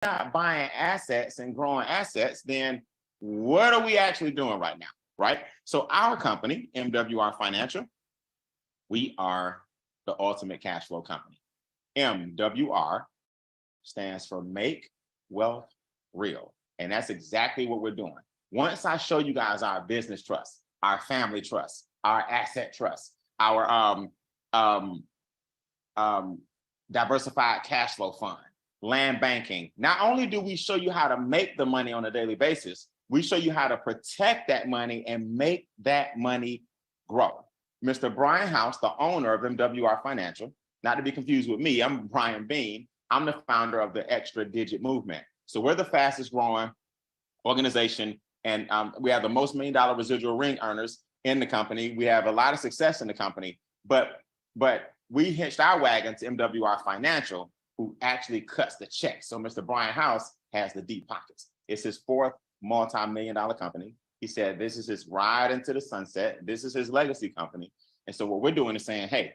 not buying assets and growing assets, then what are we actually doing right now? Right. So our company, MWR Financial, we are the ultimate cash flow company. MWR stands for Make Wealth Real. And that's exactly what we're doing. Once I show you guys our business trust, our family trust, our asset trust, our diversified cash flow fund, land banking, not only do we show you how to make the money on a daily basis, we show you how to protect that money and make that money grow. Mr. Brian House, the owner of MWR Financial, not to be confused with me, I'm Brian Bean. I'm the founder of the Extra Digit Movement. So we're the fastest growing organization, and we have the most $1 million residual ring earners in the company. We have a lot of success in the company, but we hitched our wagon to MWR Financial, who actually cuts the check. So Mr. Brian House has the deep pockets. It's his fourth multi-million-dollar company. He said this is his ride into the sunset. This is his legacy company. And so what we're doing is saying, hey,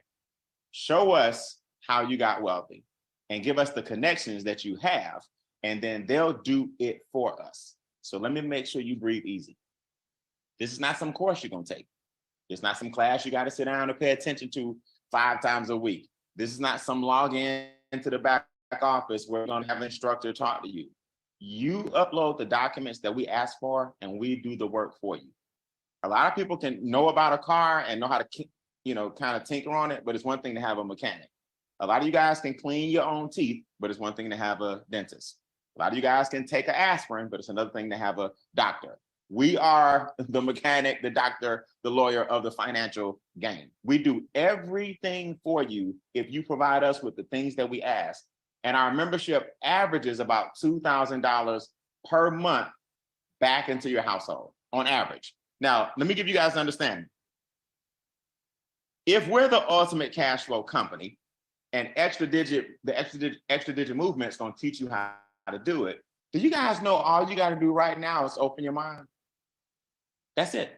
show us how you got wealthy and give us the connections that you have, and then they'll do it for us. So let me make sure you breathe easy. This is not some course you're gonna take. It's not some class you gotta sit down and pay attention to 5 times a week. This is not some login into the back office where we're gonna have an instructor talk to you. You upload the documents that we ask for and we do the work for you. A lot of people can know about a car and know how to, kind of tinker on it, but it's one thing to have a mechanic. A lot of you guys can clean your own teeth, but it's one thing to have a dentist. A lot of you guys can take an aspirin, but it's another thing to have a doctor. We are the mechanic, the doctor, the lawyer of the financial game. We do everything for you if you provide us with the things that we ask. And our membership averages about $2,000 per month back into your household on average. Now, let me give you guys an understanding. If we're the ultimate cash flow company and the extra digit movement is going to teach you how to do it, do you guys know all you got to do right now is open your mind? That's it.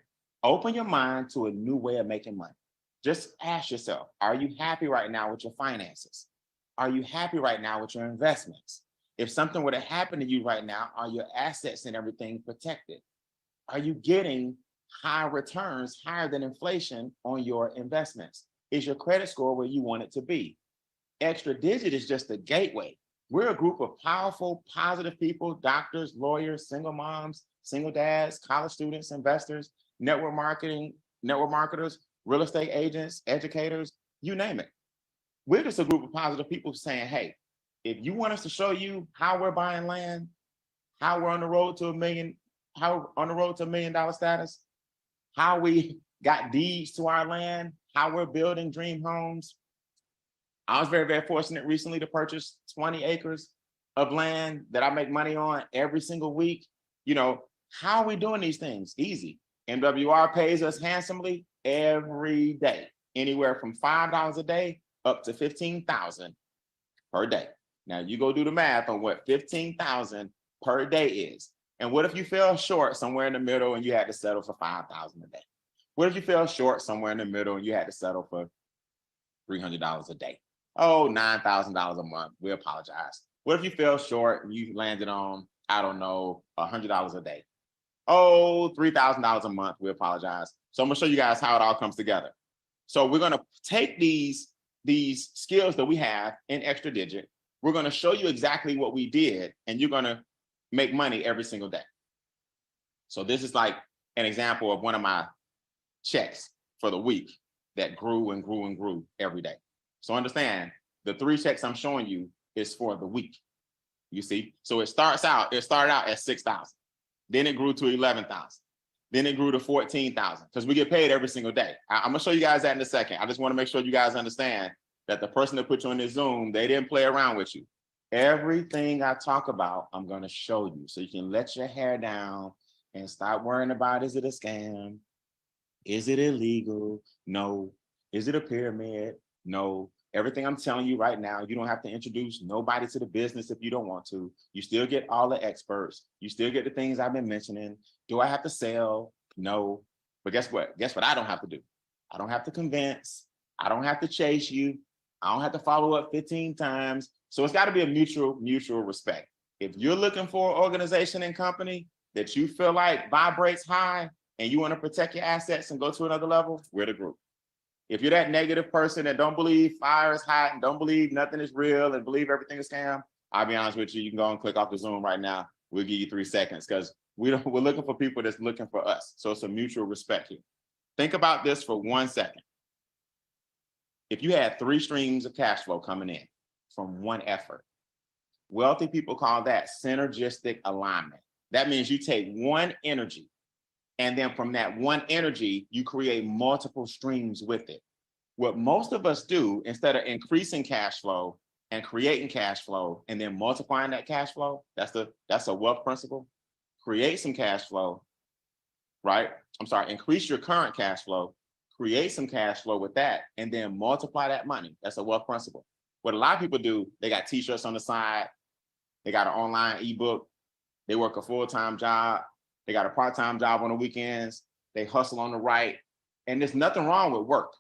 Open your mind to a new way of making money. Just ask yourself, are you happy right now with your finances? Are you happy right now with your investments? If something were to happen to you right now, are your assets and everything protected? Are you getting high returns, higher than inflation on your investments? Is your credit score where you want it to be? Extra Digit is just a gateway. We're a group of powerful, positive people, doctors, lawyers, single moms, single dads, college students, investors, network marketers, real estate agents, educators, you name it. We're just a group of positive people saying, hey, if you want us to show you how we're buying land, how we're on the road to $1 million status, how we got deeds to our land, how we're building dream homes. I was very, very fortunate recently to purchase 20 acres of land that I make money on every single week. How are we doing these things? Easy. MWR pays us handsomely every day, anywhere from $5 a day up to $15,000 per day. Now you go do the math on what $15,000 per day is. And what if you fell short somewhere in the middle and you had to settle for $5,000 a day? What if you fell short somewhere in the middle and you had to settle for $300 a day? Oh, $9,000 a month. We apologize. What if you fell short and you landed on, I don't know, $100 a day? Oh, $3,000 a month. We apologize. So I'm gonna show you guys how it all comes together. So we're gonna take these skills that we have in Extra Digit. We're gonna show you exactly what we did, and you're gonna make money every single day. So this is like an example of one of my checks for the week that grew and grew and grew every day. So understand, the 3 checks I'm showing you is for the week. You see, so it started out at 6,000, then it grew to 11,000, then it grew to 14,000 because we get paid every single day. I'm gonna show you guys that in a second. I just want to make sure you guys understand that the person that put you on this Zoom, they didn't play around with you. Everything I talk about, I'm gonna show you so you can let your hair down and stop worrying about, is it a scam? Is it illegal? No. Is it a pyramid? No. Everything I'm telling you right now, you don't have to introduce nobody to the business if you don't want to. You still get all the experts. You still get the things I've been mentioning. Do I have to sell? No. But guess what? Guess what I don't have to do? I don't have to convince. I don't have to chase you. I don't have to follow up 15 times. So it's got to be a mutual respect. If you're looking for an organization and company that you feel like vibrates high and you want to protect your assets and go to another level, we're the group. If you're that negative person that don't believe fire is hot and don't believe nothing is real and believe everything is scam, I'll be honest with you, you can go and click off the Zoom right now. We'll give you 3 seconds because we're looking for people that's looking for us. So it's a mutual respect here. Think about this for 1 second. If you had 3 streams of cash flow coming in from one effort, wealthy people call that synergistic alignment. That means you take one energy, and then from that one energy, you create multiple streams with it. What most of us do, instead of increasing cash flow and creating cash flow and then multiplying that cash flow, that's a wealth principle. Create some cash flow, right? Increase your current cash flow, create some cash flow with that, and then multiply that money. That's a wealth principle. What a lot of people do, they got t-shirts on the side, they got an online ebook, they work a full-time job, they got a part-time job on the weekends, they hustle on the right, and there's nothing wrong with work.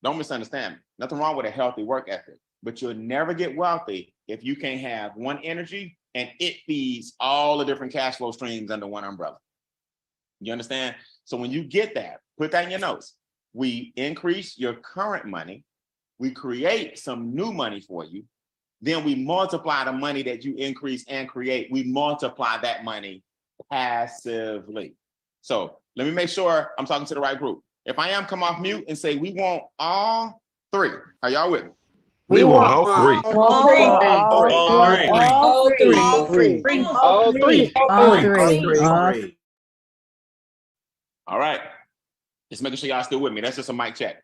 Don't misunderstand me. Nothing wrong with a healthy work ethic, but you'll never get wealthy if you can't have one energy and it feeds all the different cash flow streams under one umbrella. You understand? So when you get that, put that in your notes. We increase your current money, we create some new money for you, then we multiply the money that you increase and create. We multiply that money passively. So let me make sure I'm talking to the right group. If I am, come off mute and say, we want all 3. Are y'all with me? We want all 3. All three. All right. Just making sure y'all still with me. That's just a mic check.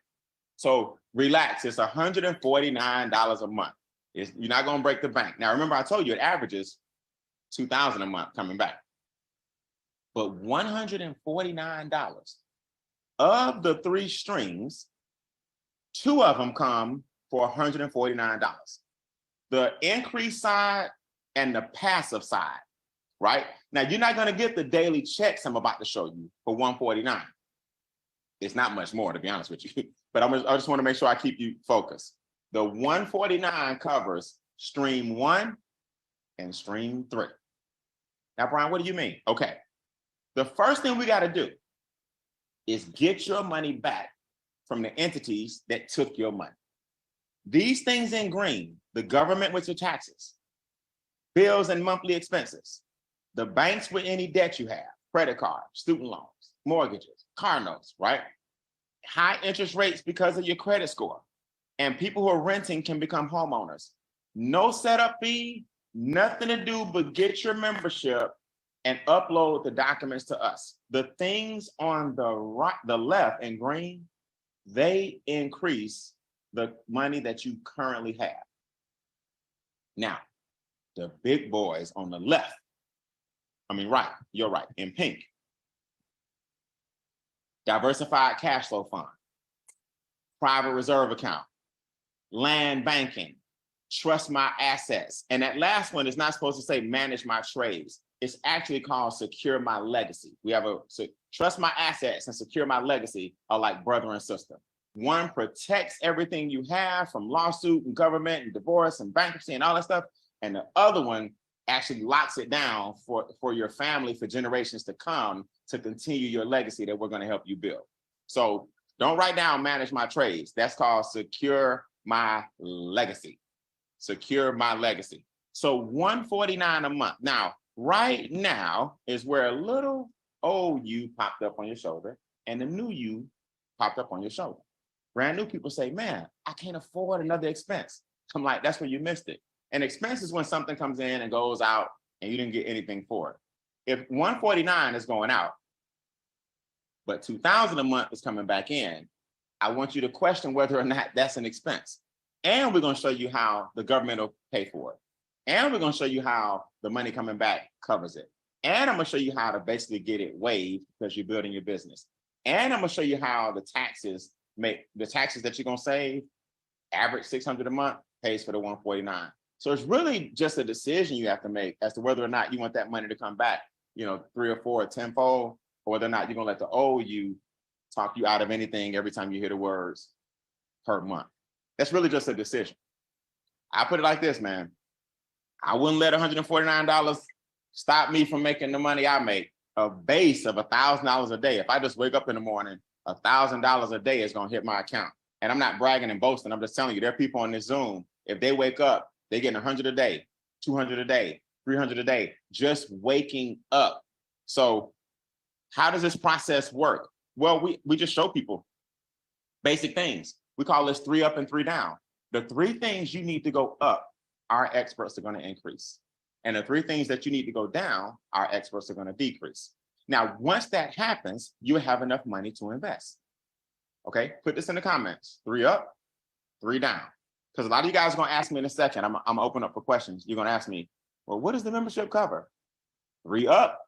So relax. It's $149 a month. You're not going to break the bank. Now, remember, I told you it averages $2,000 a month coming back. But $149 of the 3 streams, 2 of them come for $149. The increase side and the passive side, right? Now, you're not going to get the daily checks I'm about to show you for $149. It's not much more, to be honest with you, but I just want to make sure I keep you focused. The $149 covers stream 1 and stream 3. Now, Brian, what do you mean? Okay. The first thing we got to do is get your money back from the entities that took your money. These things in green, the government with your taxes, bills and monthly expenses, the banks with any debt you have, credit cards, student loans, mortgages, car notes, right? High interest rates because of your credit score. And people who are renting can become homeowners. No setup fee, nothing to do but get your membership and upload the documents to us. The things on the right, the left in green, they increase the money that you currently have. Now, the big boys on the left, right, you're right, in pink. Diversified cash flow fund, private reserve account, land banking, trust my assets. And that last one is not supposed to say manage my trades. It's actually called secure my legacy. We have trust my assets and secure my legacy are like brother and sister. One protects everything you have from lawsuit and government and divorce and bankruptcy and all that stuff. And the other one actually locks it down for your family for generations to come to continue your legacy that we're going to help you build. So don't write down manage my trades. That's called secure my legacy. Secure my legacy. So $149 a month. Now, right now is where a little old you popped up on your shoulder and the new you popped up on your shoulder. Brand new people say, man, I can't afford another expense. I'm like, that's where you missed it. An expense is when something comes in and goes out and you didn't get anything for it. If $149 is going out, but $2,000 a month is coming back in, I want you to question whether or not that's an expense. And we're going to show you how the government will pay for it. And we're going to show you how the money coming back covers it. And I'm going to show you how to basically get it waived because you're building your business. And I'm going to show you how the taxes that you're going to save, average $600 a month, pays for the $149. So it's really just a decision you have to make as to whether or not you want that money to come back, 3 or 4 or 10-fold, or whether or not you're going to let the old you talk you out of anything every time you hear the words per month. That's really just a decision. I put it like this, man. I wouldn't let $149 stop me from making the money I make. A base of $1,000 a day. If I just wake up in the morning, $1,000 a day is gonna hit my account. And I'm not bragging and boasting. I'm just telling you, there are people on this Zoom. If they wake up, they get 100 a day, 200 a day, 300 a day, just waking up. So how does this process work? Well, we just show people basic things. We call this 3 up and 3 down. The 3 things you need to go up, our experts are going to increase. And the 3 things that you need to go down, our experts are going to decrease. Now, once that happens, you have enough money to invest. Okay, put this in the comments. 3 up, 3 down. Because a lot of you guys are going to ask me in a second. I'm going to open up for questions. You're going to ask me, well, what does the membership cover? 3 up,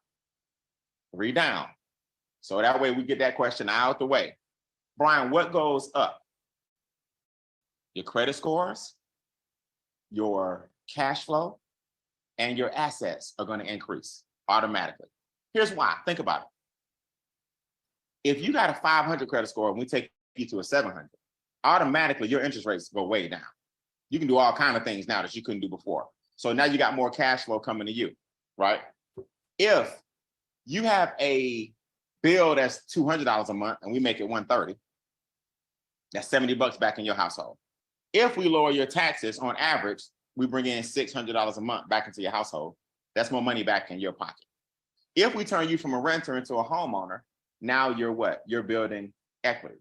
3 down. So that way we get that question out the way. Brian, what goes up? Your credit scores, your cash flow, and your assets are going to increase automatically. Here's why. Think about it. If you got a 500 credit score and we take you to a 700, automatically your interest rates go way down. You can do all kinds of things now that you couldn't do before. So now you got more cash flow coming to you, right? If you have a bill that's $200 a month and we make it $130, that's $70 back in your household. If we lower your taxes, on average, we bring in $600 a month back into your household. That's more money back in your pocket. If we turn you from a renter into a homeowner, now you're what? You're building equity.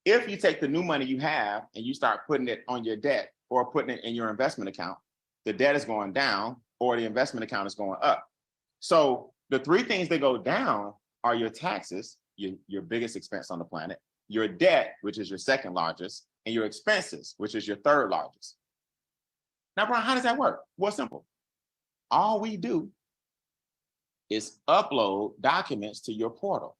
If you take the new money you have and you start putting it on your debt or putting it in your investment account, the debt is going down or the investment account is going up. So the 3 things that go down are your taxes, your biggest expense on the planet, your debt, which is your second largest, and your expenses, which is your third largest. Now, Brian, how does that work? Well, simple. All we do is upload documents to your portal.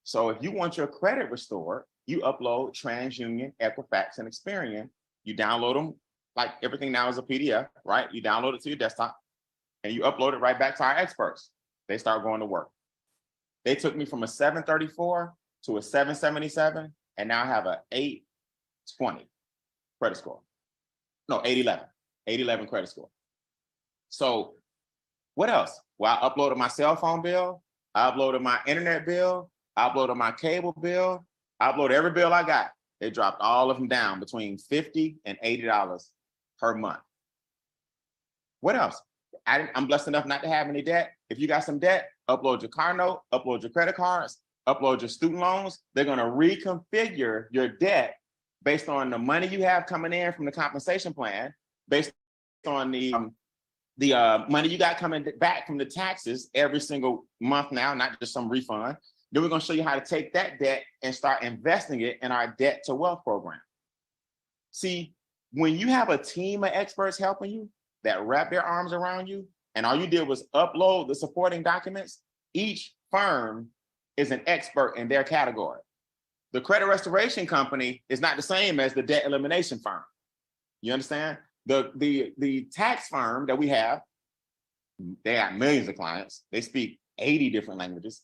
So if you want your credit restored, you upload TransUnion, Equifax, and Experian. You download them, like everything now is a PDF, right? You download it to your desktop and you upload it right back to our experts. They start going to work. They took me from a 734 to a 777, and now I have a 820 credit score. No, 811 credit score. So what else? Well, I uploaded my cell phone bill. I uploaded my internet bill. I uploaded my cable bill. I uploaded every bill I got. They dropped all of them down between $50 and $80 per month. What else? I'm blessed enough not to have any debt. If you got some debt, upload your car note, upload your credit cards, upload your student loans. They're going to reconfigure your debt based on the money you have coming in from the compensation plan, based on the money you got coming back from the taxes every single month now, not just some refund. Then we're going to show you how to take that debt and start investing it in our debt to wealth program. See, when you have a team of experts helping you that wrap their arms around you, and all you did was upload the supporting documents, each firm is an expert in their category. The credit restoration company is not the same as the debt elimination firm. You understand? The tax firm that we have, they have millions of clients. They speak 80 different languages.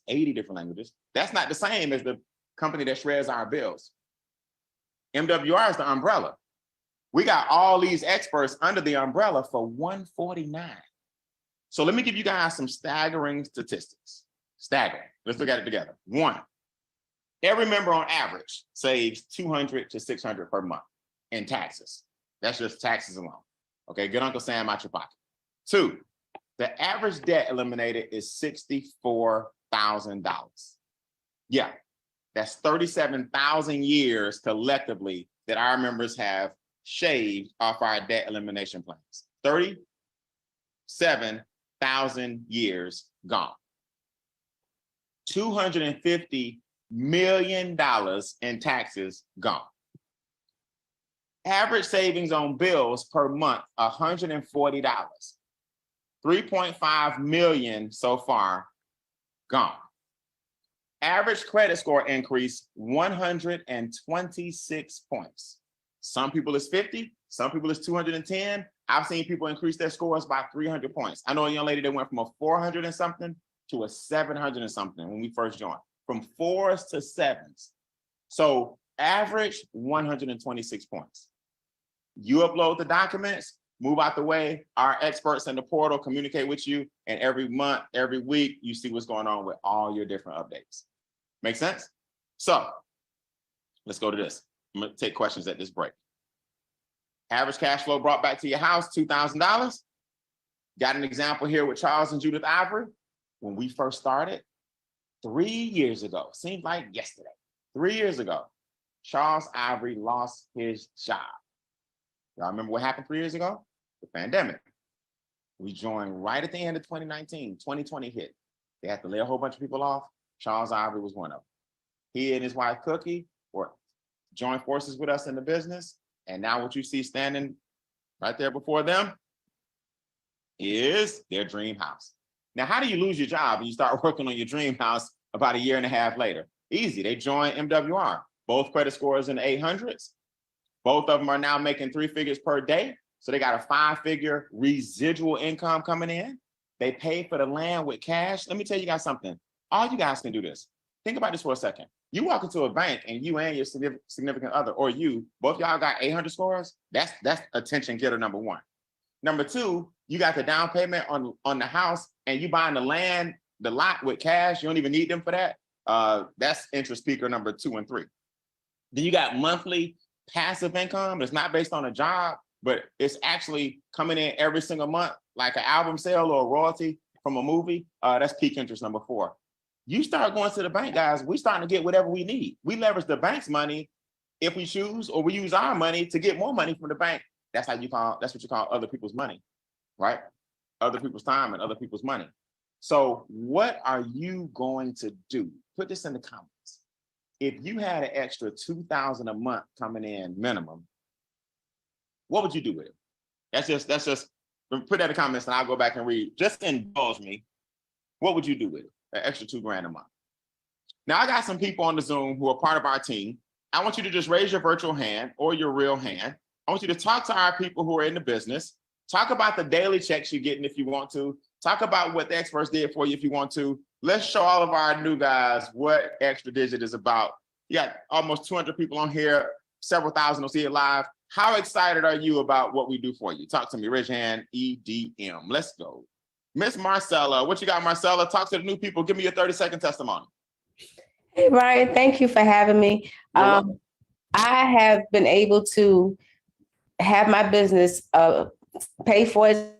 That's not the same as the company that shreds our bills. MWR is the umbrella. We got all these experts under the umbrella for $149. So let me give you guys some staggering statistics. Staggering. Let's look at it together. 1, every member on average saves $200 to $600 per month in taxes. That's just taxes alone. Okay, get Uncle Sam out your pocket. 2, the average debt eliminated is $64,000. Yeah, that's 37,000 years collectively that our members have shaved off our debt elimination plans. 37,000 years gone. $250 million in taxes gone. Average savings on bills per month, $140. 3.5 million so far gone. Average credit score increase 126 points. Some people is 50, some people is 210. I've seen people increase their scores by 300 points. I know a young lady that went from a 400 and something to a 700 and something when we first joined, from 4s to 7s. So average 126 points. You upload the documents, move out the way. Our experts in the portal communicate with you, and every month, every week, you see what's going on with all your different updates. Make sense? So let's go to this. I'm gonna take questions at this break. Average cash flow brought back to your house, $2,000. Got an example here with Charles and Judith Ivory. When we first started 3 years ago, seemed like yesterday, 3 years ago, Charles Ivory lost his job. Y'all remember what happened 3 years ago? The pandemic. We joined right at the end of 2019, 2020 hit. They had to lay a whole bunch of people off. Charles Ivory was one of them. He and his wife Cookie were joined forces with us in the business. And now what you see standing right there before them is their dream house. Now, how do you lose your job and you start working on your dream house about 1.5 years later? Easy. They joined MWR. Both credit scores in the 800s. Both of them are now making 3 figures per day. So they got a 5-figure residual income coming in. They pay for the land with cash. Let me tell you guys something. All you guys can do this. Think about this for a second. You walk into a bank and you and your significant other, or you, both y'all got 800 scores. That's attention getter number one. Number two, you got the down payment on the house and you buying the land, the lot with cash. You don't even need them for that. That's interest peaker number 2 and 3. Then you got monthly passive income. It's not based on a job, but it's actually coming in every single month, like an album sale or a royalty from a movie. That's peak interest number 4. You start going to the bank, guys, we starting to get whatever we need. We leverage the bank's money if we choose, or we use our money to get more money from the bank. That's what you call other people's money, right? Other people's time and other people's money. So what are you going to do? Put this in the comments. If you had an extra $2,000 a month coming in minimum, what would you do with it? That's just, put that in the comments and I'll go back and read. Just indulge me. What would you do with it? An extra $2,000 a month. Now I got some people on the Zoom who are part of our team. I want you to just raise your virtual hand or your real hand. I want you to talk to our people who are in the business. Talk about the daily checks you're getting if you want to. Talk about what the experts did for you if you want to. Let's show all of our new guys what Extra Digit is about. You got almost 200 people on here. Several thousand will see it live. How excited are you about what we do for you? Talk to me, raise your hand, EDM. Let's go. Miss Marcella, what you got, Marcella? Talk to the new people. Give me your 30-second testimony. Hey, Brian, thank you for having me. I have been able to have my business pay for it.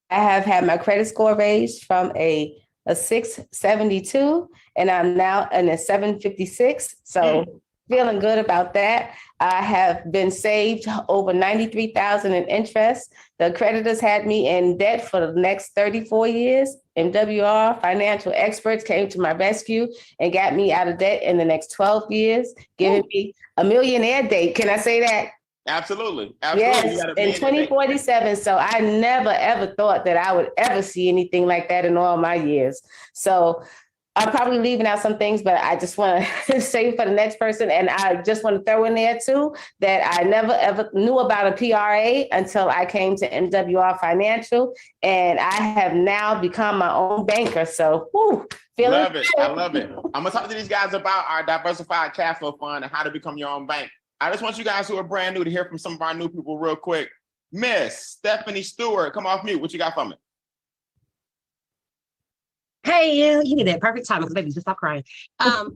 I have had my credit score raised from a 672, and I'm now in a 756. So feeling good about that. I have been saved over $93,000 in interest. The creditors had me in debt for the next 34 years. MWR financial experts came to my rescue and got me out of debt in the next 12 years, giving me a millionaire date. Can I say that? Absolutely. Yes, in 2047. So I never, ever thought that I would ever see anything like that in all my years. So I'm probably leaving out some things, but I just want to say for the next person, and I just want to throw in there too, that I never ever knew about a PRA until I came to MWR Financial, and I have now become my own banker. So, feeling love it. I love it. I'm gonna talk to these guys about our diversified cash flow fund and how to become your own bank. I just want you guys who are brand new to hear from some of our new people real quick. Miss Stephanie Stewart, come off mute. What you got for me? Hey, you did that perfect time because baby, just stop crying.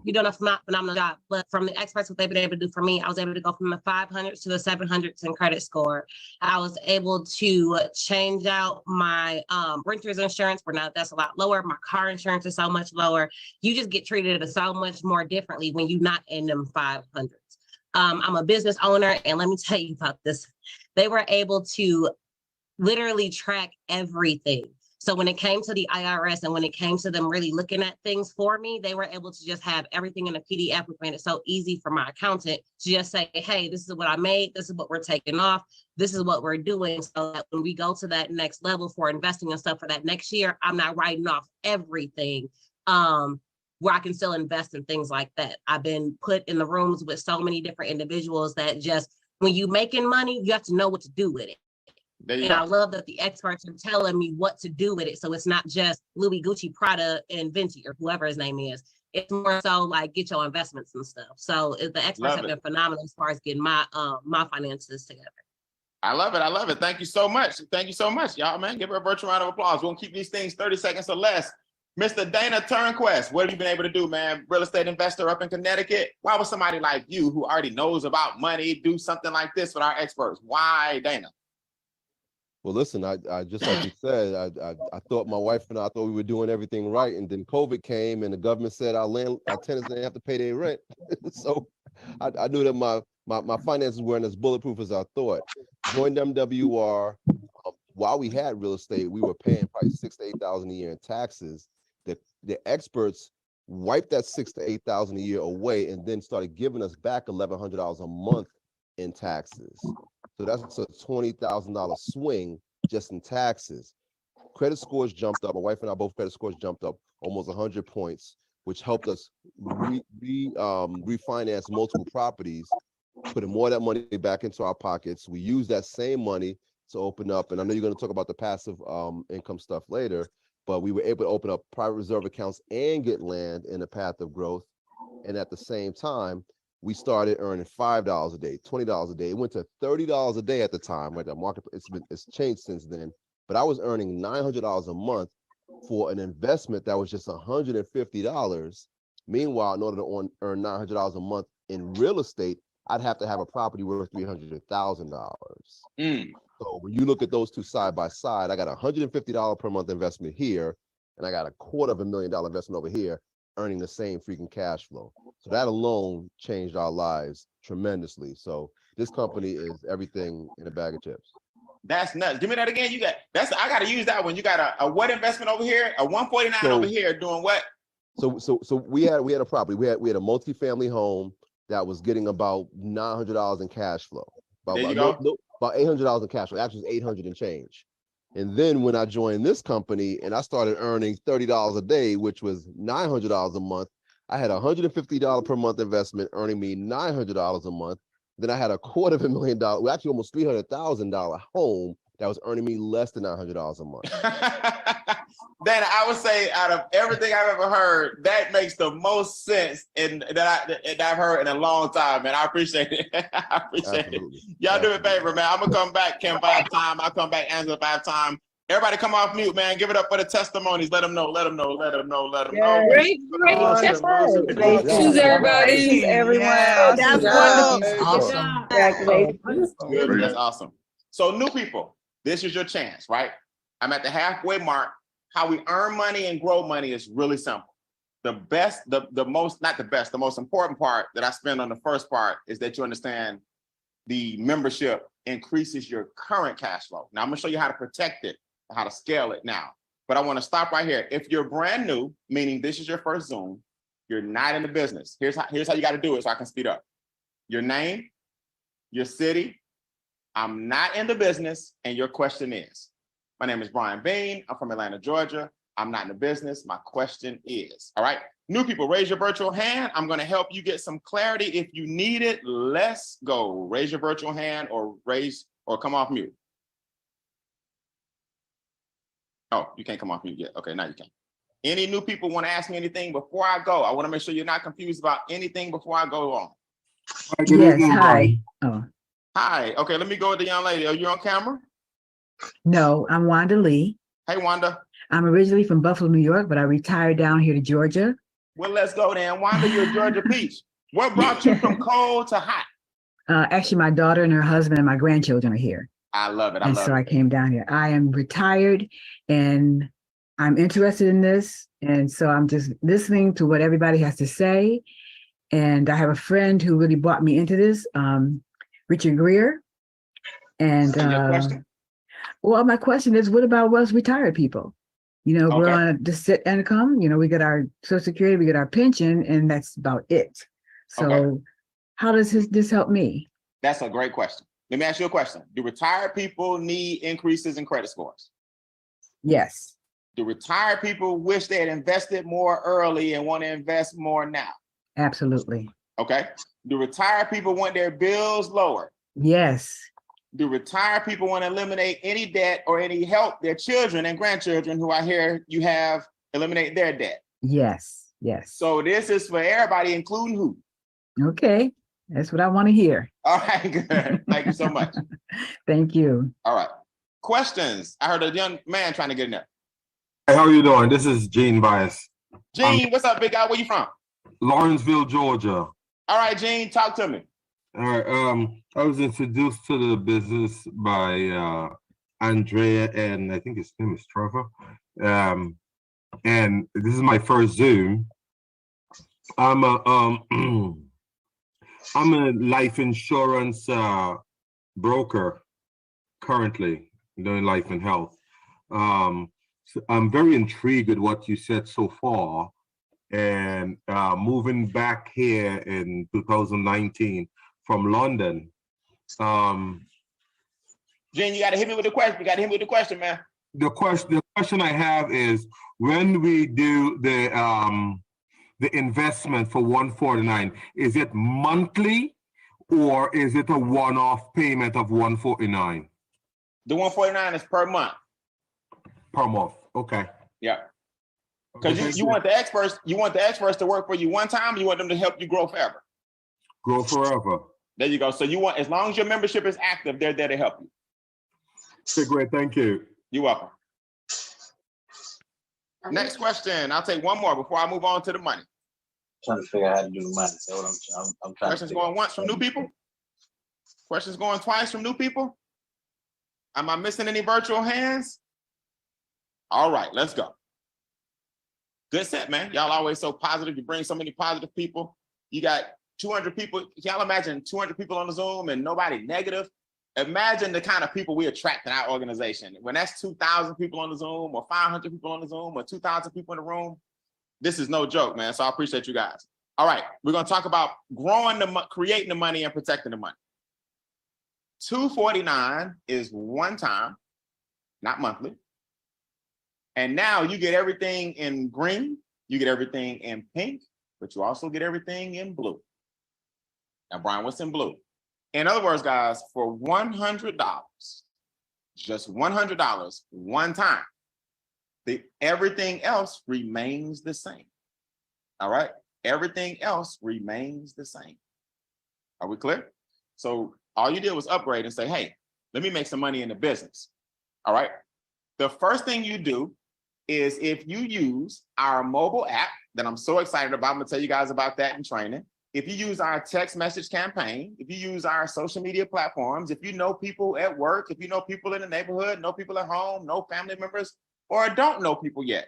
You doing a phenomenal job. But from the experts, what they've been able to do for me, I was able to go from the 500s to the 700s in credit score. I was able to change out my renter's insurance, where now that's a lot lower. My car insurance is so much lower. You just get treated so much more differently when you're not in them 500s. I'm a business owner, and let me tell you about this. They were able to literally track everything. So when it came to the IRS and when it came to them really looking at things for me, they were able to just have everything in a PDF, which made it so easy for my accountant to just say, hey, this is what I made. This is what we're taking off. This is what we're doing. So that when we go to that next level for investing and stuff for that next year, I'm not writing off everything where I can still invest in things like that. I've been put in the rooms with so many different individuals that just, when you making money, you have to know what to do with it. And I love that the experts are telling me what to do with it. So it's not just Louis, Gucci, Prada, and Venti, or whoever his name is. It's more so like get your investments and stuff. So the experts have been phenomenal as far as getting my finances together. I love it. I love it. Thank you so much. Thank you so much, y'all, man. Give her a virtual round of applause. We'll keep these things 30 seconds or less. Mr. Dana Turnquest, what have you been able to do, man? Real estate investor up in Connecticut. Why would somebody like you who already knows about money do something like this with our experts? Why, Dana? Well, listen, I just like you said, I thought my wife and I thought we were doing everything right, and then COVID came, and the government said our tenants didn't have to pay their rent. So I knew that my finances weren't as bulletproof as I thought. Joined MWR. While we had real estate, we were paying probably $6,000 to $8,000 a year in taxes. The experts wiped that $6,000 to $8,000 a year away, and then started giving us back $1,100 a month in taxes. So that's a $20,000 swing just in taxes. Credit scores jumped up. My wife and I, both credit scores jumped up almost 100 points, which helped us refinance multiple properties, putting more of that money back into our pockets. We use that same money to open up, and I know you're going to talk about the passive income stuff later, but we were able to open up private reserve accounts and get land in a path of growth. And at the same time, we started earning $5 a day, $20 a day. It went to $30 a day at the time, right? The market, it's changed since then, but I was earning $900 a month for an investment that was just $150. Meanwhile, in order to earn $900 a month in real estate, I'd have to have a property worth $300,000. So when you look at those two side by side, I got a $150 per month investment here, and I got $250,000 investment over here, earning the same freaking cash flow. So that alone changed our lives tremendously. So this company is everything in a bag of chips. That's nuts. Give me that again. I got to use that one. You got a what investment over here? A 149 over here doing what? So we had a property. We had a multifamily home that was getting about $900 in cash flow. About $800 in cash flow. Actually, it's 800 and change. And then when I joined this company and I started earning $30 a day, which was $900 a month, I had a $150 per month investment earning me $900 a month. Then I had $250,000, well, actually almost $300,000 home that was earning me less than $900 a month. Then I would say, out of everything I've ever heard, that makes the most sense that I've heard in a long time, man. I appreciate it. I appreciate it. Y'all do me a favor, man. I'm gonna come back, Kim, if I have time. I'll come back, Angela, if I have time. Everybody come off mute, man. Give it up for the testimonies. Let them know. Great. Congratulations, everybody. Everyone. Yes. That's Yes. wonderful. Awesome. Congratulations. Good. That's awesome. So new people, this is your chance, right? I'm at the halfway mark. How we earn money and grow money is really simple. The most important part that I spend on the first part is that you understand the membership increases your current cash flow. Now I'm gonna show you how to protect it, how to scale it now. But I want to stop right here. If you're brand new, meaning this is your first Zoom, you're not in the business. Here's how you got to do it so I can speed up. Your name, your city, I'm not in the business, and your question is. My name is Brian Bain. I'm from Atlanta, Georgia. I'm not in the business. My question is, all right, new people, raise your virtual hand. I'm going to help you get some clarity. If you need it, let's go. Raise your virtual hand or come off mute. Oh, you can't come off mute yet. Okay, now you can. Any new people want to ask me anything before I go? I want to make sure you're not confused about anything before I go on. Yes, hi. Oh, Hi. Okay, let me go with the young lady. Are you on camera? no, I'm Wanda Lee. Hey, Wanda. I'm originally from Buffalo, New York, but I retired down here to Georgia. Well, let's go then. Wanda, you're a Georgia peach. What brought you from cold to hot? Actually, my daughter and her husband and my grandchildren are here. I love it. And so I came down here. I am retired and I'm interested in this. And so I'm just listening to what everybody has to say. And I have a friend who really brought me into this, Richard Greer. And well, my question is, what about us retired people? You know, we're on a just income, you know, we get our Social Security, we get our pension, and that's about it. So how does this help me? That's a great question. Let me ask you a question. Do retired people need increases in credit scores? Yes. Do retired people wish they had invested more early and want to invest more now? Absolutely. Okay. Do retired people want their bills lower? Yes. Do retired people want to eliminate any debt or any help their children and grandchildren who I hear you have eliminate their debt? Yes. Yes. So this is for everybody, including who? Okay. That's what I want to hear. All right, good. Thank you so much. Thank you. All right. Questions? I heard a young man trying to get in there. Hey, how are you doing? This is Gene Bias. Gene, what's up, big guy? Where you from? Lawrenceville, Georgia. All right, Gene, talk to me. All right. I was introduced to the business by Andrea, and I think his name is Trevor. And this is my first Zoom. I'm a I'm a life insurance broker currently doing life and health. So I'm very intrigued with what you said so far, and moving back here in 2019 from London. Gene, you got to hit me with the question. You got to hit me with the question, man. The question I have is, when we do the investment for 149, is it monthly or is it a one-off payment of 149? The 149 is per month. Per month. Okay. Yeah. Because you want the experts to work for you one time, you want them to help you grow forever. Grow forever. There you go. So you want, as long as your membership is active, they're there to help you. Okay, great. Thank you. You're welcome. Next question. I'll take one more before I move on to the money. Trying to figure out how to do the money. So I'm trying. Questions going once from new people? Questions going twice from new people? Am I missing any virtual hands? All right, let's go. Good set, man. Y'all always so positive. You bring so many positive people. You got 200 people. Y'all imagine 200 people on the Zoom and nobody negative. Imagine the kind of people we attract in our organization. When that's 2,000 people on the Zoom or 500 people on the Zoom or 2,000 people in the room, this is no joke, man. So I appreciate you guys. All right, we're gonna talk about creating the money and protecting the money. 249 is one time, not monthly. And now you get everything in green, you get everything in pink, but you also get everything in blue. Now, Brian, what's in blue? In other words, guys, for $100, just $100, one time, everything else remains the same. All right? Everything else remains the same. Are we clear? So all you did was upgrade and say, hey, let me make some money in the business. All right? The first thing you do is, if you use our mobile app that I'm so excited about, I'm gonna tell you guys about that in training. If you use our text message campaign, if you use our social media platforms, if you know people at work, if you know people in the neighborhood, know people at home, know family members, or don't know people yet,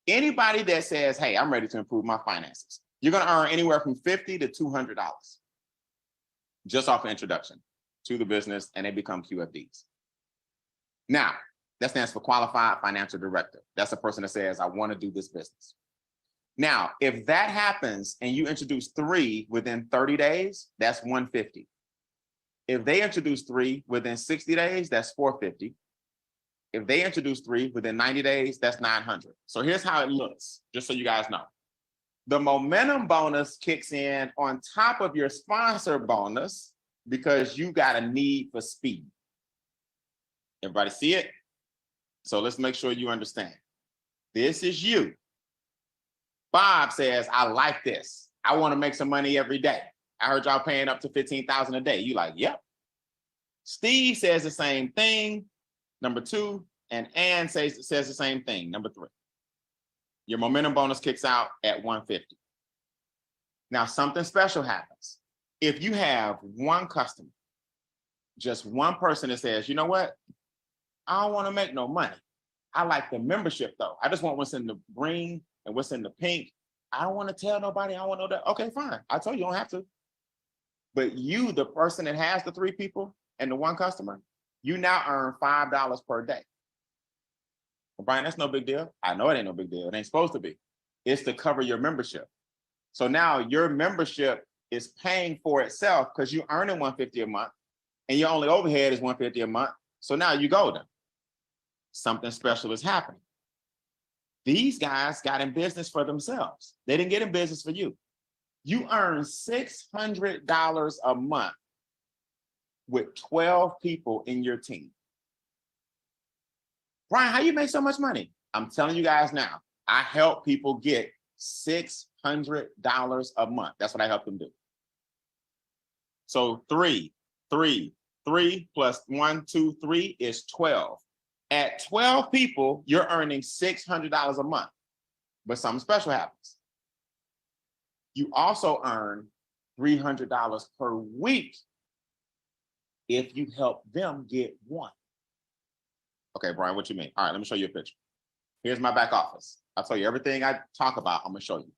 anybody that says, hey, I'm ready to improve my finances, you're gonna earn anywhere from $50 to $200 just off an introduction to the business, and they become QFDs. Now, that stands for Qualified Financial Director. That's a person that says, I wanna do this business. Now, if that happens and you introduce 3 within 30 days, that's 150. If they introduce 3 within 60 days, that's 450. If they introduce 3 within 90 days, that's 900. So here's how it looks, just so you guys know. The momentum bonus kicks in on top of your sponsor bonus because you got a need for speed. Everybody see it? So let's make sure you understand. This is you. Bob says, I like this. I want to make some money every day. I heard y'all paying up to $15,000 a day. You like, yep. Steve says the same thing, number 2, and Ann says the same thing, number 3. Your momentum bonus kicks out at 150. Now, something special happens. If you have one customer, just one person that says, you know what? I don't want to make no money. I like the membership though. I just want what's in the green and what's in the pink. I don't want to tell nobody. I don't want to know that. Okay, fine. I told you don't have to. But you, the person that has the 3 people and the one customer, you now earn $5 per day. Well, Brian, that's no big deal. I know it ain't no big deal. It ain't supposed to be. It's to cover your membership. So now your membership is paying for itself because you're earning $150 a month and your only overhead is $150 a month. So now you golden. Something special is happening. These guys got in business for themselves. They didn't get in business for you. You earn $600 a month with 12 people in your team. Brian, how you make so much money? I'm telling you guys now, I help people get $600 a month. That's what I help them do. So 3 plus 1, 2, 3 is 12. At 12 people, you're earning $600 a month. But something special happens. You also earn $300 per week if you help them get one. Okay, Brian, what you mean? All right, let me show you a picture. Here's my back office. I'll tell you everything I talk about, I'm gonna show you.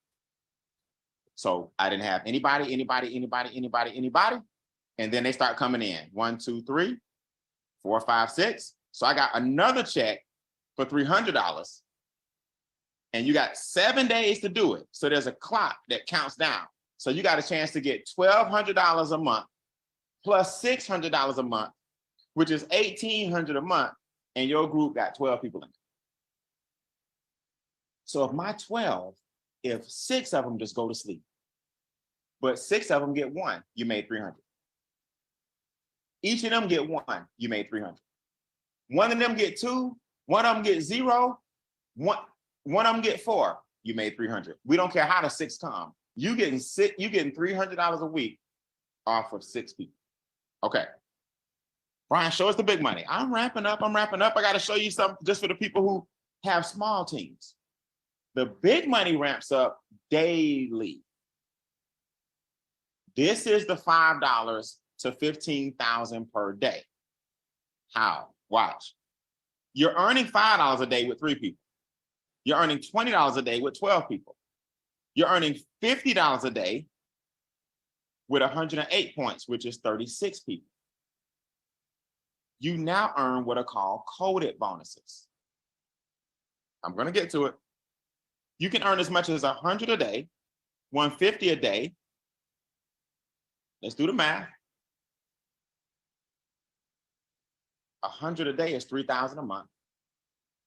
So I didn't have anybody. And then they start coming in. 1, 2, 3, 4, 5, 6. So I got another check for $300. And you got 7 days to do it. So there's a clock that counts down. So you got a chance to get $1,200 a month plus $600 a month, which is $1,800 a month. And your group got 12 people in it. So if my 12, if 6 of them just go to sleep, but 6 of them get 1, you made 300. Each of them get 1, you made 300. One of them get 2, one of them get 0, one of them get 4, you made 300. We don't care how the 6 come. You getting $300 a week off of 6 people. Okay. Brian, show us the big money. I'm wrapping up. I got to show you something just for the people who have small teams. The big money ramps up daily. This is the $5 to $15,000 per day. How? Watch. You're earning $5 a day with 3 people. You're earning $20 a day with 12 people. You're earning $50 a day with 108 points, which is 36 people. You now earn what are called coded bonuses. I'm going to get to it. You can earn as much as 100 a day, 150 a day. Let's do the math. 100 a day is 3,000 a month.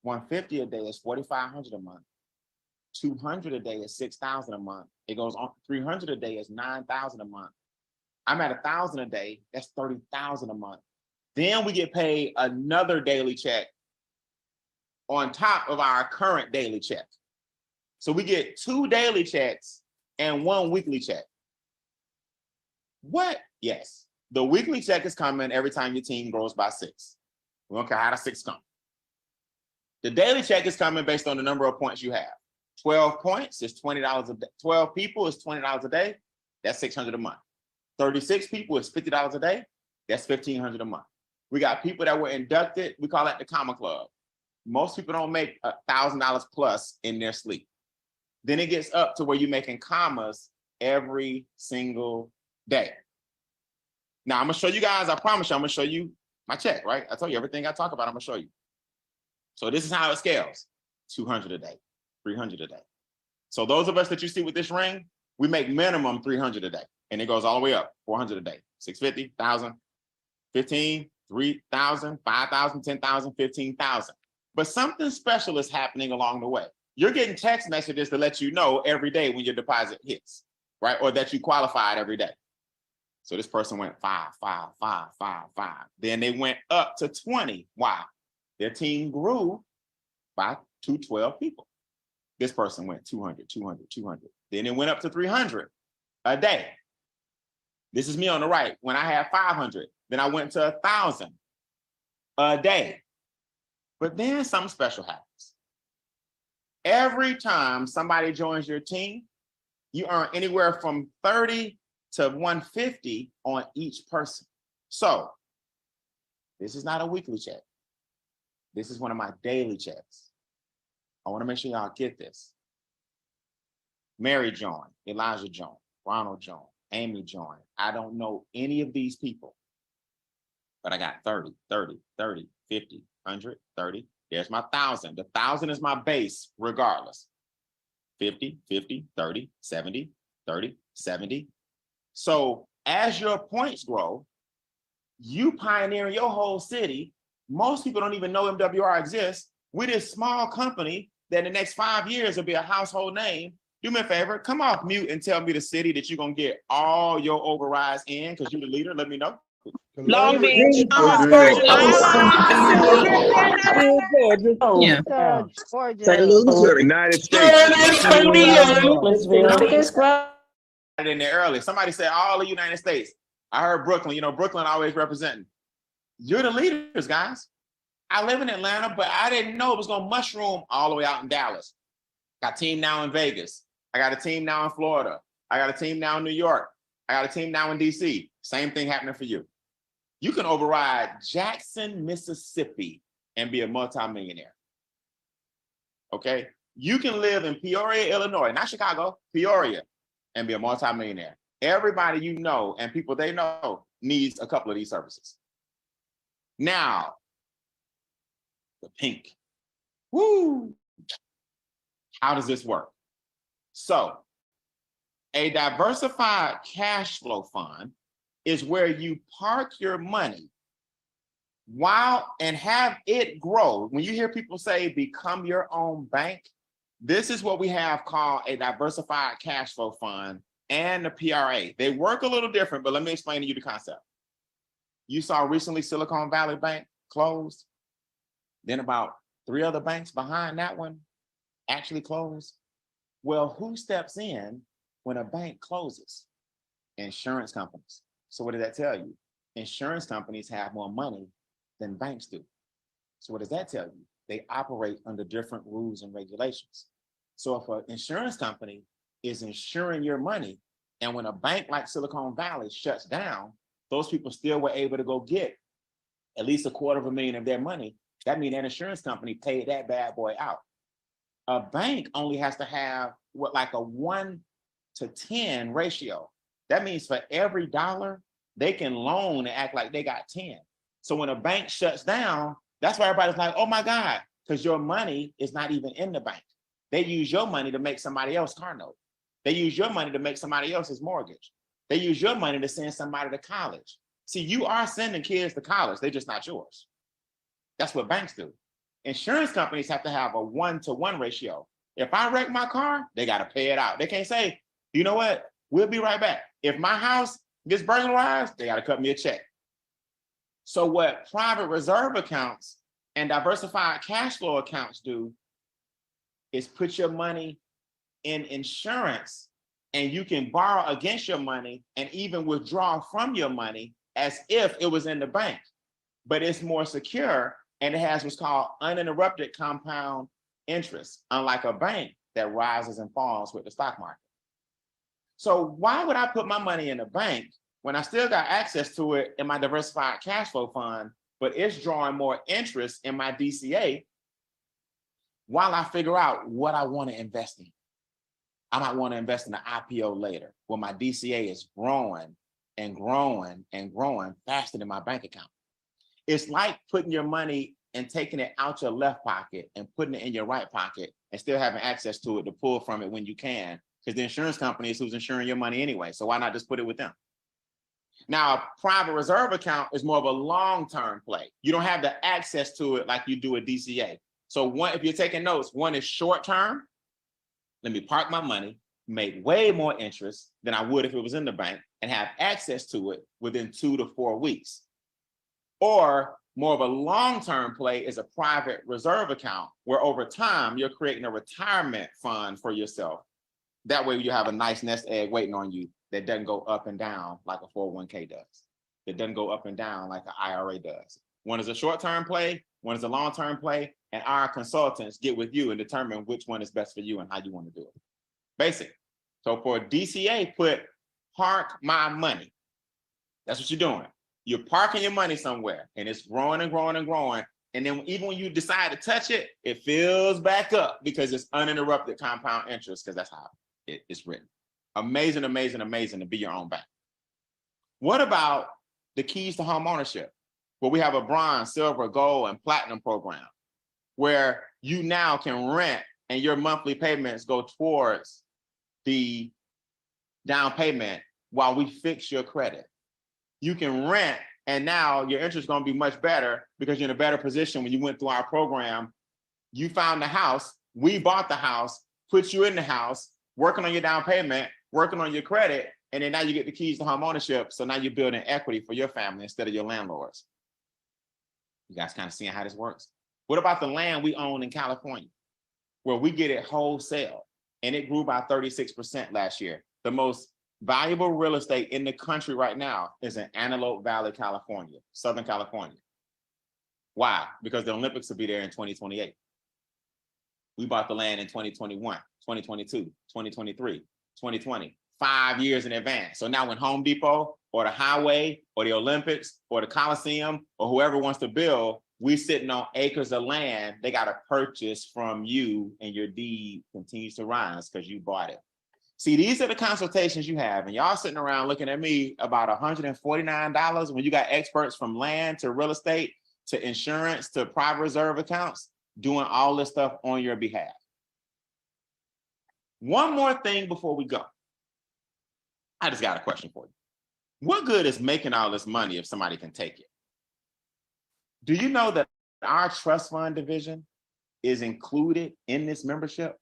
150 a day is 4,500 a month. 200 a day is 6,000 a month. It goes on. 300 a day is 9,000 a month. I'm at 1,000 a day. That's 30,000 a month. Then we get paid another daily check on top of our current daily check. So we get 2 daily checks and 1 weekly check. What? Yes. The weekly check is coming every time your team grows by 6. We don't care how the 6 come. The daily check is coming based on the number of points you have. 12 points is $20 a day. 12 people is $20 a day. That's $600 a month. 36 people is $50 a day. That's $1,500 a month. We got people that were inducted. We call that the Comma Club. Most people don't make $1,000 plus in their sleep. Then it gets up to where you're making commas every single day. Now I'm gonna show you guys, I promise you, I'm gonna show you my check, right? I told you everything I talk about, I'm gonna show you. So this is how it scales. 200 a day, 300 a day. So those of us that you see with this ring, we make minimum 300 a day. And it goes all the way up, 400 a day, 650, 1,000, 15, 3,000, 5,000, 10,000, 15,000. But something special is happening along the way. You're getting text messages to let you know every day when your deposit hits, right? Or that you qualified every day. So this person went 5, 5, 5, 5, 5. Then they went up to 20. Why? Their team grew by 212 people. This person went 200, 200, 200. Then it went up to 300 a day. This is me on the right. When I had 500, then I went to 1,000 a day. But then something special happens. Every time somebody joins your team, you earn anywhere from 30 to 150 on each person. So this is not a weekly check. This is one of my daily checks. I want to make sure y'all get this. Mary joined, Elijah joined, Ronald joined, Amy joined. I don't know any of these people, but I got 30, 30, 30, 50, 100, 30. There's my 1,000. The 1,000 is my base regardless. 50, 50, 30, 70, 30, 70. So as your points grow, you pioneering your whole city. Most people don't even know MWR exists. We're this small company that in the next 5 years will be a household name. Do me a favor, come off mute and tell me the city that you're gonna get all your overrides in, because you're the leader. Let me know. Long Beach. St. Louis, United States. In there early. Somebody said all the United States. I heard Brooklyn, Brooklyn always representing. You're the leaders, guys. I live in Atlanta, but I didn't know it was going to mushroom all the way out in Dallas. Got a team now in Vegas. I got a team now in Florida. I got a team now in New York. I got a team now in DC. Same thing happening for you. You can override Jackson, Mississippi and be a multimillionaire. Okay? You can live in Peoria, Illinois, not Chicago, Peoria, and be a multimillionaire. Everybody you know and people they know needs a couple of these services. Now, the pink. Woo! How does this work? So, a diversified cash flow fund is where you park your money and have it grow. When you hear people say become your own bank, this is what we have called a diversified cash flow fund and the PRA. They work a little different, but let me explain to you the concept. You saw recently Silicon Valley Bank closed. Then about 3 other banks behind that one actually closed. Well, who steps in when a bank closes? Insurance companies. So what does that tell you? Insurance companies have more money than banks do. So what does that tell you? They operate under different rules and regulations. So if an insurance company is insuring your money, and when a bank like Silicon Valley shuts down, those people still were able to go get at least $250,000 of their money. That means that insurance company paid that bad boy out. A bank only has to have like a 1 to 10 ratio. That means for every dollar, they can loan and act like they got 10. So when a bank shuts down, that's why everybody's like, oh my God, because your money is not even in the bank. They use your money to make somebody else's car note. They use your money to make somebody else's mortgage. They use your money to send somebody to college. See, you are sending kids to college, they're just not yours. That's what banks do. Insurance companies have to have a 1 to 1 ratio. If I wreck my car, they got to pay it out. They can't say, you know what, we'll be right back. If my house gets burglarized, they got to cut me a check. So what private reserve accounts and diversified cash flow accounts do is put your money in insurance, and you can borrow against your money and even withdraw from your money as if it was in the bank, but it's more secure and it has what's called uninterrupted compound interest, unlike a bank that rises and falls with the stock market. So why would I put my money in a bank when I still got access to it in my diversified cash flow fund, but it's drawing more interest in my DCA while I figure out what I want to invest in? I might want to invest in an IPO later where my DCA is growing and growing and growing faster than my bank account. It's like putting your money and taking it out your left pocket and putting it in your right pocket and still having access to it to pull from it when you can, because the insurance company is who's insuring your money anyway. So why not just put it with them? Now, a private reserve account is more of a long-term play. You don't have the access to it like you do a DCA. So one, if you're taking notes, one is short-term. Let me park my money, make way more interest than I would if it was in the bank, and have access to it within 2 to 4 weeks. Or more of a long-term play is a private reserve account where over time you're creating a retirement fund for yourself. That way you have a nice nest egg waiting on you that doesn't go up and down like a 401k does. It doesn't go up and down like an IRA does. One is a short-term play, one is a long-term play, and our consultants get with you and determine which one is best for you and how you want to do it. Basic. So for DCA, put park my money. That's what you're doing. You're parking your money somewhere and it's growing and growing and growing. And then even when you decide to touch it, it fills back up because it's uninterrupted compound interest, because that's how it's written. Amazing, amazing, amazing to be your own bank. What about the keys to home ownership? Well, we have a bronze, silver, gold, and platinum program where you now can rent and your monthly payments go towards the down payment while we fix your credit. You can rent and now your interest is going to be much better because you're in a better position when you went through our program. You found the house, we bought the house, put you in the house, working on your down payment, working on your credit, and then now you get the keys to home ownership. So now you're building equity for your family instead of your landlords. You guys kind of seeing how this works? What about the land we own in California, where we get it wholesale and it grew by 36% last year? The most valuable real estate in the country right now is in Antelope Valley, California, Southern California. Why? Because the Olympics will be there in 2028. We bought the land in 2021, 2022, 2023, 2020, 5 years in advance. So now when Home Depot or the highway or the Olympics or the Coliseum or whoever wants to build, we sitting on acres of land they got to purchase from you, and your deed continues to rise because you bought it. See, these are the consultations you have, and y'all sitting around looking at me about $149 when you got experts from land to real estate to insurance to private reserve accounts doing all this stuff on your behalf. One more thing before we go. I just got a question for you. What good is making all this money if somebody can take it? Do you know that our trust fund division is included in this membership?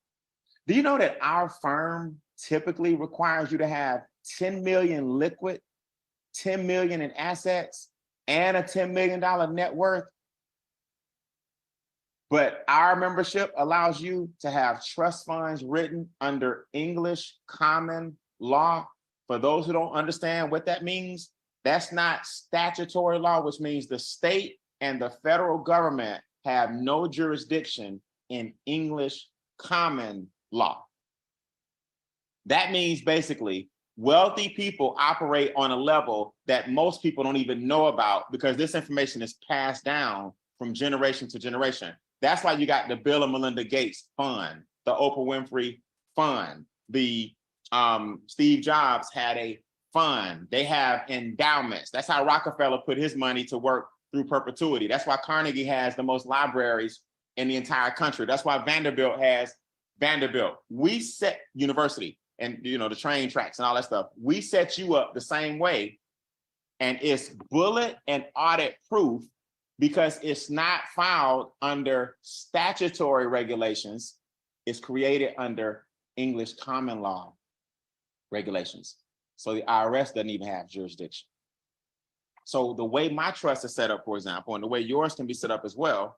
Do you know that our firm typically requires you to have 10 million liquid, 10 million in assets, and a $10 million net worth? But our membership allows you to have trust funds written under English common law. For those who don't understand what that means, that's not statutory law, which means the state and the federal government have no jurisdiction in English common law. That means basically wealthy people operate on a level that most people don't even know about because this information is passed down from generation to generation. That's why you got the Bill and Melinda Gates Fund, the Oprah Winfrey Fund, the Steve Jobs had a fund. They have endowments. That's how Rockefeller put his money to work through perpetuity. That's why Carnegie has the most libraries in the entire country. That's why Vanderbilt has Vanderbilt. We set university and the train tracks and all that stuff. We set you up the same way, and it's bullet and audit proof because it's not filed under statutory regulations. It's created under English common law regulations. So the IRS doesn't even have jurisdiction. So the way my trust is set up, for example, and the way yours can be set up as well,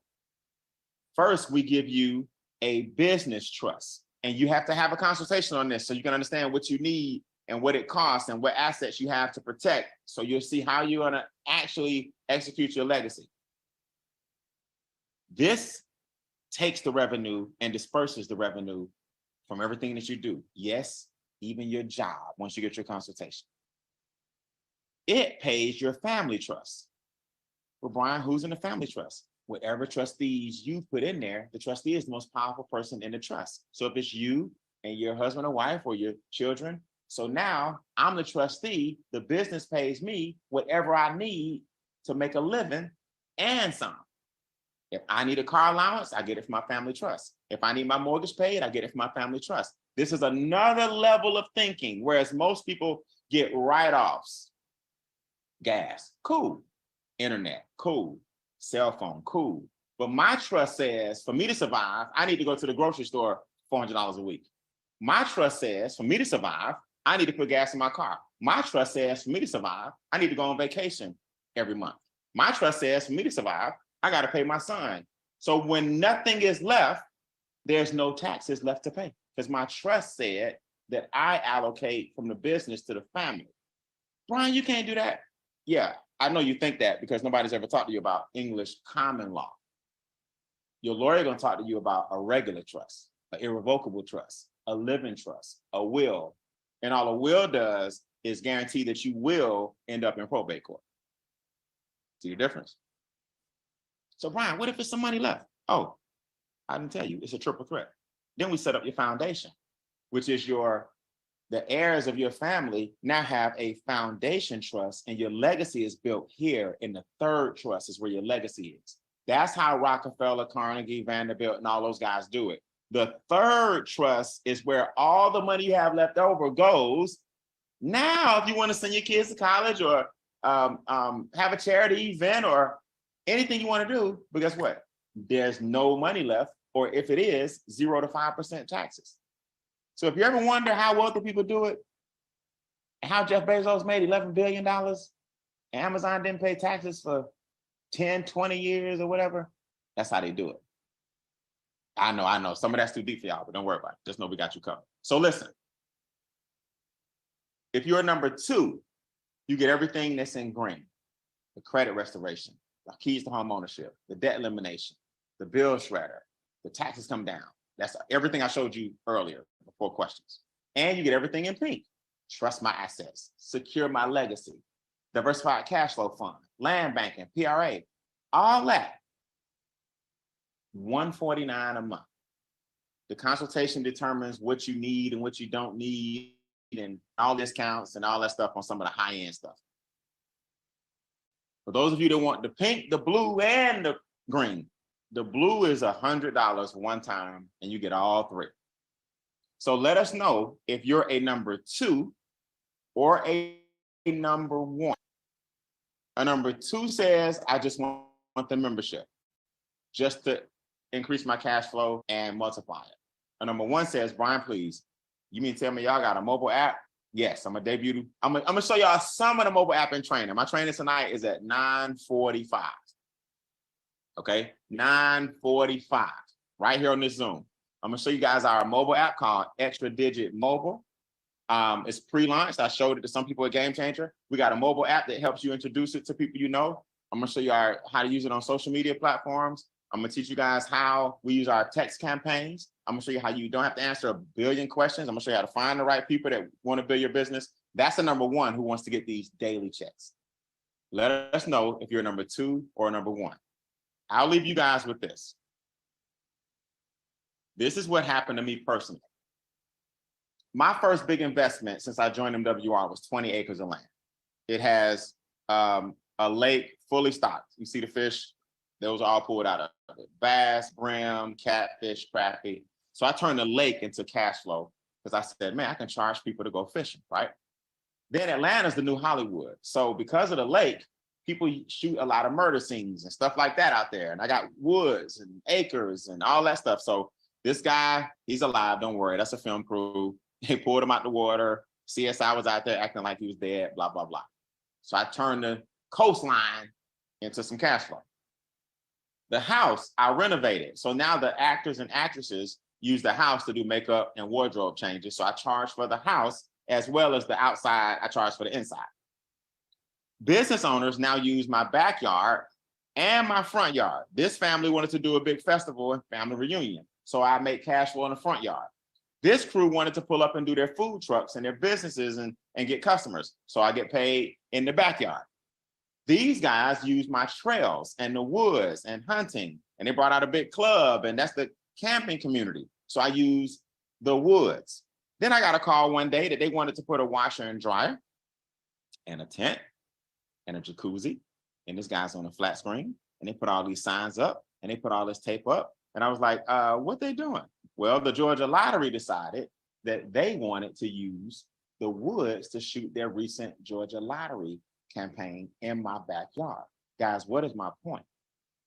first we give you a business trust, and you have to have a consultation on this so you can understand what you need and what it costs and what assets you have to protect. So you'll see how you're gonna actually execute your legacy. This takes the revenue and disperses the revenue from everything that you do. Yes, even your job, once you get your consultation. It pays your family trust. Well, Brian, who's in the family trust? Whatever trustees you put in there, the trustee is the most powerful person in the trust. So if it's you and your husband or wife or your children, so now I'm the trustee, the business pays me whatever I need to make a living and some. If I need a car allowance, I get it from my family trust. If I need my mortgage paid, I get it from my family trust. This is another level of thinking, whereas most people get write-offs. Gas, cool. Internet, cool. Cell phone, cool. But my trust says for me to survive, I need to go to the grocery store $400 a week. My trust says for me to survive, I need to put gas in my car. My trust says for me to survive, I need to go on vacation every month. My trust says for me to survive, I got to pay my son. So when nothing is left, there's no taxes left to pay because my trust said that I allocate from the business to the family. Brian, you can't do that. Yeah, I know you think that because nobody's ever talked to you about English common law. Your lawyer gonna talk to you about a regular trust, an irrevocable trust, a living trust, a will. And all a will does is guarantee that you will end up in probate court. See the difference? So Brian, what if there's some money left? Oh, I didn't tell you, it's a triple threat. Then we set up your foundation, which is the heirs of your family now have a foundation trust, and your legacy is built here in the third trust is where your legacy is. That's how Rockefeller, Carnegie, Vanderbilt, and all those guys do it. The third trust is where all the money you have left over goes. Now, if you want to send your kids to college or have a charity event or anything you want to do, but guess what? There's no money left, or if it is, 0 to 5% taxes. So if you ever wonder how wealthy people do it, and how Jeff Bezos made $11 billion, and Amazon didn't pay taxes for 10, 20 years or whatever, that's how they do it. I know, some of that's too deep for y'all, but don't worry about it. Just know we got you covered. So listen, If you're number 2, you get everything that's in green. The credit restoration, the keys to home ownership, the debt elimination, the bill shredder, the taxes come down. That's everything I showed you earlier before questions. And you get everything in pink. Trust my assets, secure my legacy, diversified cash flow fund, land banking, PRA, all that. $149 a month. The consultation determines what you need and what you don't need, and all discounts and all that stuff on some of the high-end stuff. For those of you that want the pink, the blue, and the green, the blue is $100 one time, and you get all 3. So let us know if you're a number 2 or a number 1. A number 2 says, I just want the membership just to increase my cash flow and multiply it. A number 1 says, Brian, please, you mean tell me y'all got a mobile app? Yes, I'm gonna debut. I'm gonna show y'all some of the mobile app in training. My training tonight is at 9:45. Okay, 9:45, right here on this Zoom. I'm gonna show you guys our mobile app called Extra Digit Mobile. It's pre-launched. I showed it to some people at Game Changer. We got a mobile app that helps you introduce it to people you know. I'm gonna show you how to use it on social media platforms. I'm gonna teach you guys how we use our text campaigns. I'm gonna show you how you don't have to answer a billion questions. I'm gonna show you how to find the right people that want to build your business. That's the number 1 who wants to get these daily checks. Let us know if you're number 2 or number 1. I'll leave you guys with this. This is what happened to me personally. My first big investment since I joined MWR was 20 acres of land. It has a lake fully stocked. You see the fish? Those are all pulled out of it. Bass, brim, catfish, crappie. So I turned the lake into cash flow because I said, man, I can charge people to go fishing, right? Then Atlanta's the new Hollywood. So because of the lake, people shoot a lot of murder scenes and stuff like that out there. And I got woods and acres and all that stuff. So this guy, he's alive, don't worry. That's a film crew. They pulled him out the water. CSI was out there acting like he was dead, blah, blah, blah. So I turned the coastline into some cash flow. The house, I renovated. So now the actors and actresses use the house to do makeup and wardrobe changes. So I charge for the house as well as the outside, I charge for the inside. Business owners now use my backyard and my front yard. This family wanted to do a big festival and family reunion. So I make cash flow in the front yard. This crew wanted to pull up and do their food trucks and their businesses and get customers. So I get paid in the backyard. These guys use my trails and the woods and hunting, and they brought out a big club, and that's the camping community. So I use the woods. Then I got a call one day that they wanted to put a washer and dryer and a tent and a jacuzzi, and this guy's on a flat screen, and they put all these signs up and they put all this tape up. And I was like, what they doing? Well, the Georgia Lottery decided that they wanted to use the woods to shoot their recent Georgia Lottery campaign in my backyard. Guys, what is my point?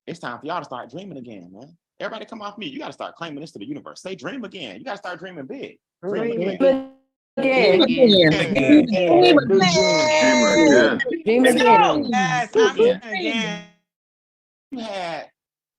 It's time for y'all to start dreaming again, man. Everybody come off mute. You got to start claiming this to the universe. Say dream again. You got to start dreaming big. Dream again. Dream again. You had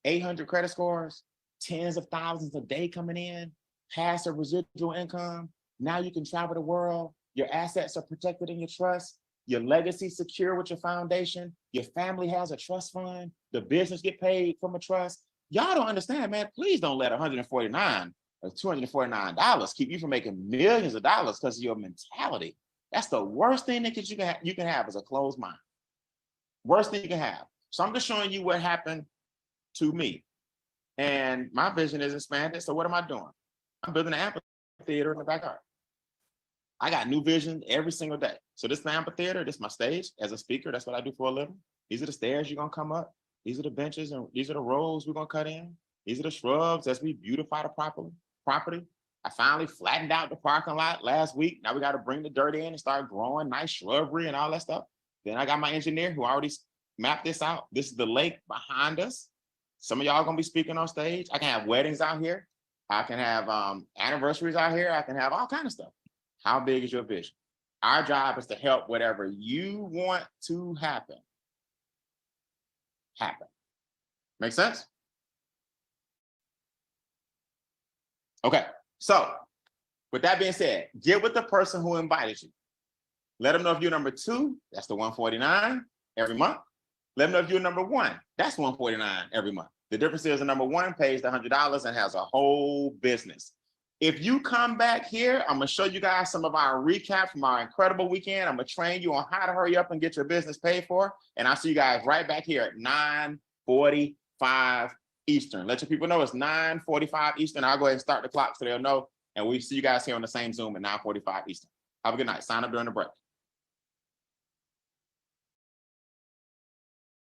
800 credit scores, tens of thousands a day coming in, passive residual income. Now you can travel the world. Your assets are protected in your trust. Your legacy secure with your foundation. Your family has a trust fund. The business get paid from a trust. Y'all don't understand, man. Please don't let $149 or $249 keep you from making millions of dollars because of your mentality. That's the worst thing that you can have is a closed mind. Worst thing you can have. So I'm just showing you what happened to me. And my vision is expanded. So what am I doing? I'm building an amphitheater in the backyard. I got new vision every single day. So this is the amphitheater, this is my stage as a speaker. That's what I do for a living. These are the stairs you're gonna come up. These are the benches and these are the rows we're gonna cut in. These are the shrubs as we beautify the property. I finally flattened out the parking lot last week. Now we got to bring the dirt in and start growing nice shrubbery and all that stuff. Then I got my engineer who already mapped this out. This is the lake behind us. Some of y'all gonna be speaking on stage. I can have weddings out here. I can have anniversaries out here. I can have all kinds of stuff. How big is your vision? Our job is to help whatever you want to happen. Make sense? Okay, so with that being said, get with the person who invited you. Let them know if you're number 2, that's the $149 every month. Let them know if you're number 1, that's $149 every month. The difference is the number 1 pays the $100 and has a whole business. If you come back here, I'm gonna show you guys some of our recap from our incredible weekend. I'm gonna train you on how to hurry up and get your business paid for. And I'll see you guys right back here at 9:45 Eastern. Let your people know it's 9:45 Eastern. I'll go ahead and start the clock so they'll know. And we see you guys here on the same Zoom at 9:45 Eastern. Have a good night. Sign up during the break.